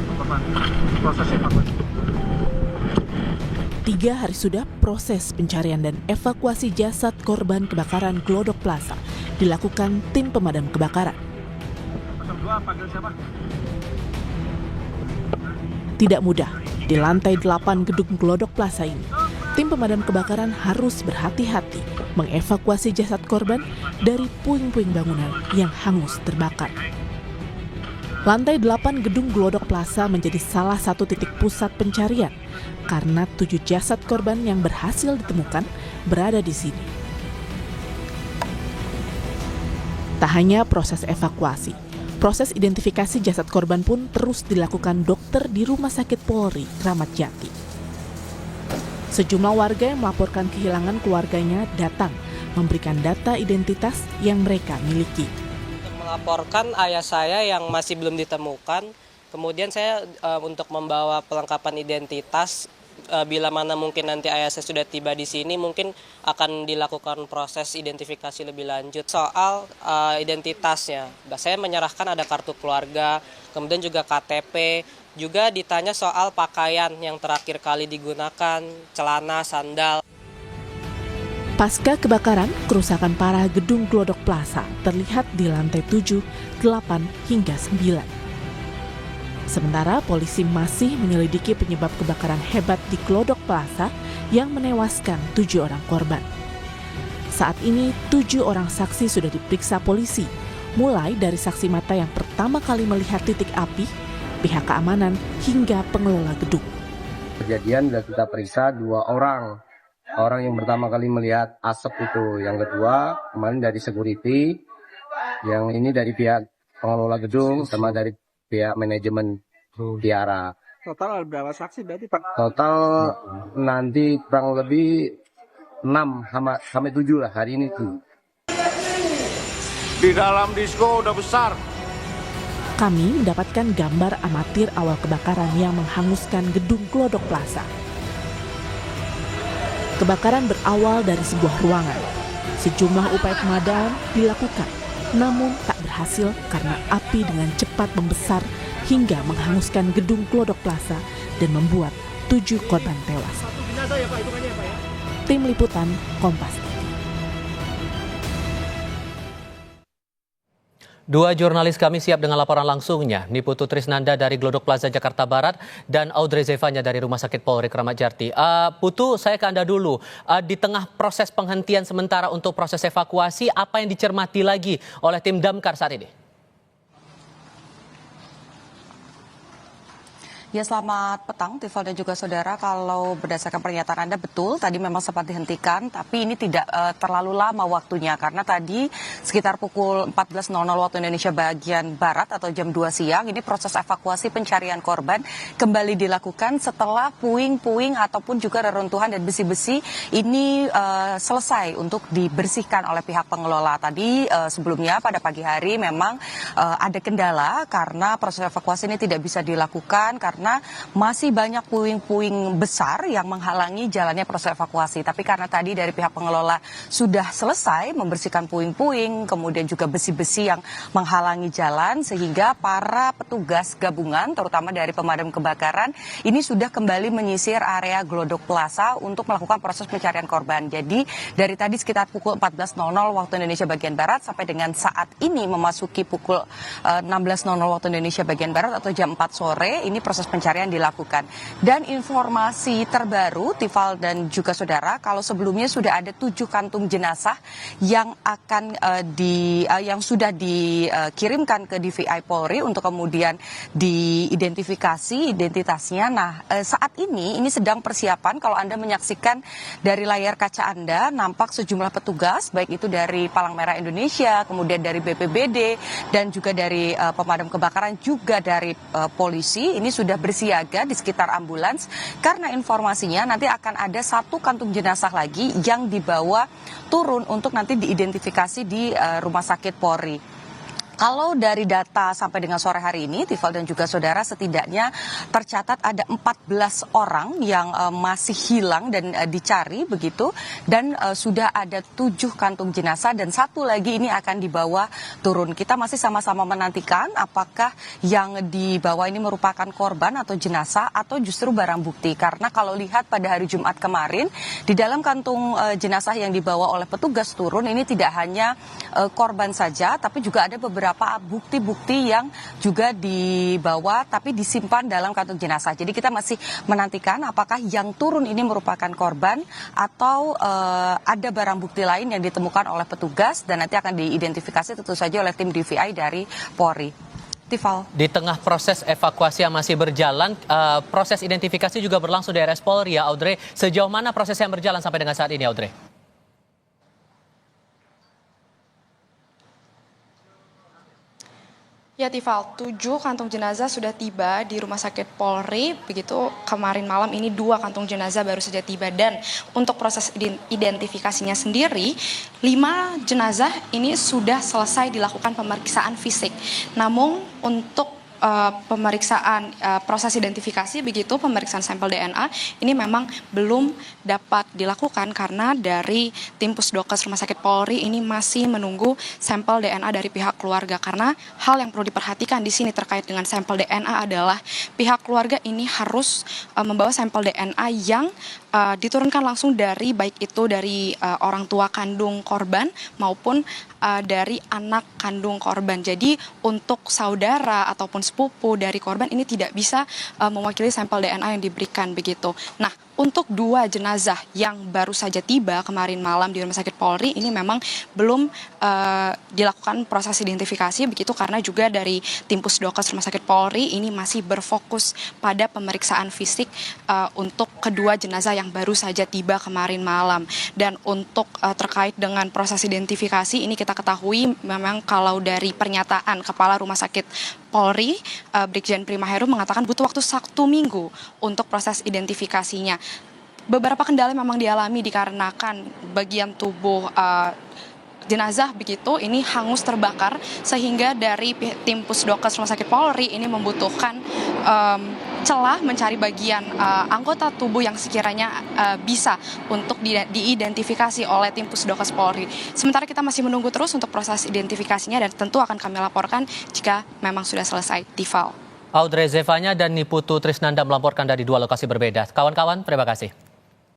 korban. Proses evakuasi. 3 hari sudah proses pencarian dan evakuasi jasad korban kebakaran Glodok Plaza dilakukan tim pemadam kebakaran. 02 panggil siapa? Tidak mudah, di lantai 8 gedung Glodok Plaza ini, tim pemadam kebakaran harus berhati-hati mengevakuasi jasad korban dari puing-puing bangunan yang hangus terbakar. Lantai 8 gedung Glodok Plaza menjadi salah satu titik pusat pencarian karena 7 jasad korban yang berhasil ditemukan berada di sini. Tak hanya proses evakuasi, proses identifikasi jasad korban pun terus dilakukan dokter di Rumah Sakit Polri Kramat Jati. Sejumlah warga yang melaporkan kehilangan keluarganya datang memberikan data identitas yang mereka miliki. Melaporkan ayah saya yang masih belum ditemukan, kemudian saya untuk membawa pelengkapan identitas, bila mana mungkin nanti ayah saya sudah tiba di sini, mungkin akan dilakukan proses identifikasi lebih lanjut. Soal identitasnya, saya menyerahkan ada kartu keluarga, kemudian juga KTP, juga ditanya soal pakaian yang terakhir kali digunakan, celana, sandal. Pasca kebakaran, kerusakan parah gedung Glodok Plaza terlihat di lantai 7, 8, hingga 9. Sementara polisi masih menyelidiki penyebab kebakaran hebat di Glodok Plaza yang menewaskan 7 orang korban. Saat ini 7 orang saksi sudah diperiksa polisi, mulai dari saksi mata yang pertama kali melihat titik api, pihak keamanan, hingga pengelola gedung. Kejadian sudah kita periksa 2 orang. Orang yang pertama kali melihat asap itu, yang kedua kemarin dari security, yang ini dari pihak pengelola gedung sama dari pihak manajemen Tiara. Total berapa saksi berarti Pak? Total nanti kurang lebih 6 sampai 7 lah hari ini tuh. Di dalam disko udah besar. Kami mendapatkan gambar amatir awal kebakaran yang menghanguskan gedung Glodok Plaza. Kebakaran berawal dari sebuah ruangan. Sejumlah upaya pemadam dilakukan, namun tak berhasil karena api dengan cepat membesar hingga menghanguskan gedung Glodok Plaza dan membuat 7 korban tewas. Tim Liputan Kompas TV. 2 jurnalis kami siap dengan laporan langsungnya. Niputu Trisnanda dari Glodok Plaza Jakarta Barat dan Audrey Zevanya dari Rumah Sakit Polri Kramat Jati. Putu, saya ke Anda dulu. Di tengah proses penghentian sementara untuk proses evakuasi, apa yang dicermati lagi oleh tim Damkar saat ini? Ya, selamat petang, Tifal dan juga saudara. Kalau berdasarkan pernyataan Anda, betul, tadi memang sempat dihentikan, tapi ini tidak terlalu lama waktunya, karena tadi sekitar pukul 14.00 waktu Indonesia bagian Barat atau jam 2 siang, ini proses evakuasi pencarian korban kembali dilakukan setelah puing-puing ataupun juga reruntuhan dan besi-besi ini selesai untuk dibersihkan oleh pihak pengelola. Tadi sebelumnya pada pagi hari memang ada kendala karena proses evakuasi ini tidak bisa dilakukan karena masih banyak puing-puing besar yang menghalangi jalannya proses evakuasi. Tapi karena tadi dari pihak pengelola sudah selesai membersihkan puing-puing, kemudian juga besi-besi yang menghalangi jalan, sehingga para petugas gabungan, terutama dari pemadam kebakaran, ini sudah kembali menyisir area Glodok Plaza untuk melakukan proses pencarian korban. Jadi dari tadi sekitar pukul 14.00 waktu Indonesia bagian Barat sampai dengan saat ini memasuki pukul 16.00 waktu Indonesia bagian Barat atau jam 4 sore, ini proses pencarian dilakukan. Dan informasi terbaru, Tifal dan juga saudara, kalau sebelumnya sudah ada 7 kantung jenazah yang akan yang sudah dikirimkan ke DVI Polri untuk kemudian diidentifikasi identitasnya. Nah, saat ini sedang persiapan. Kalau Anda menyaksikan dari layar kaca Anda, nampak sejumlah petugas, baik itu dari Palang Merah Indonesia, kemudian dari BPBD, dan juga dari pemadam kebakaran, juga dari polisi, ini sudah bersiaga di sekitar ambulans, karena informasinya nanti akan ada 1 kantung jenazah lagi yang dibawa turun untuk nanti diidentifikasi di Rumah Sakit Polri. Kalau dari data sampai dengan sore hari ini, Tifal dan juga saudara, setidaknya tercatat ada 14 orang yang masih hilang dan dicari begitu, dan sudah ada 7 kantung jenazah dan 1 lagi ini akan dibawa turun. Kita masih sama-sama menantikan apakah yang dibawa ini merupakan korban atau jenazah atau justru barang bukti. Karena kalau lihat pada hari Jumat kemarin, di dalam kantung jenazah yang dibawa oleh petugas turun ini tidak hanya korban saja, tapi juga ada beberapa bukti-bukti yang juga dibawa tapi disimpan dalam kantung jenazah. Jadi kita masih menantikan apakah yang turun ini merupakan korban atau ada barang bukti lain yang ditemukan oleh petugas dan nanti akan diidentifikasi tentu saja oleh tim DVI dari Polri. Tifal. Di tengah proses evakuasi yang masih berjalan, proses identifikasi juga berlangsung di RS Polri ya, Audrey. Sejauh mana proses yang berjalan sampai dengan saat ini, Audrey? Ya Tifal, 7 kantung jenazah sudah tiba di Rumah Sakit Polri. Begitu kemarin malam ini 2 kantung jenazah baru saja tiba. Dan untuk proses identifikasinya sendiri, 5 jenazah ini sudah selesai dilakukan pemeriksaan fisik. Namun untuk pemeriksaan proses identifikasi begitu, pemeriksaan sampel DNA ini memang belum dapat dilakukan karena dari tim Pusdokes Rumah Sakit Polri ini masih menunggu sampel DNA dari pihak keluarga. Karena hal yang perlu diperhatikan di sini terkait dengan sampel DNA adalah pihak keluarga ini harus membawa sampel DNA yang diturunkan langsung dari baik itu dari orang tua kandung korban maupun dari anak kandung korban. Jadi untuk saudara ataupun sepupu dari korban ini tidak bisa mewakili sampel DNA yang diberikan begitu. Nah, untuk 2 jenazah yang baru saja tiba kemarin malam di Rumah Sakit Polri ini memang belum dilakukan proses identifikasi begitu karena juga dari tim Pusdokes Rumah Sakit Polri ini masih berfokus pada pemeriksaan fisik untuk kedua jenazah yang baru saja tiba kemarin malam. Dan untuk terkait dengan proses identifikasi ini kita ketahui memang kalau dari pernyataan Kepala Rumah Sakit Polri, Brigjen Prima Heru mengatakan butuh waktu 1 minggu untuk proses identifikasinya. Beberapa kendala memang dialami dikarenakan bagian tubuh jenazah begitu ini hangus terbakar sehingga dari tim Pusdokes Rumah Sakit Polri ini membutuhkan celah mencari bagian anggota tubuh yang sekiranya bisa untuk diidentifikasi oleh tim Pusdokes Polri. Sementara kita masih menunggu terus untuk proses identifikasinya dan tentu akan kami laporkan jika memang sudah selesai. Tifal. Audrey Zevanya dan Niputu Trisnanda melaporkan dari 2 lokasi berbeda. Kawan-kawan, terima kasih.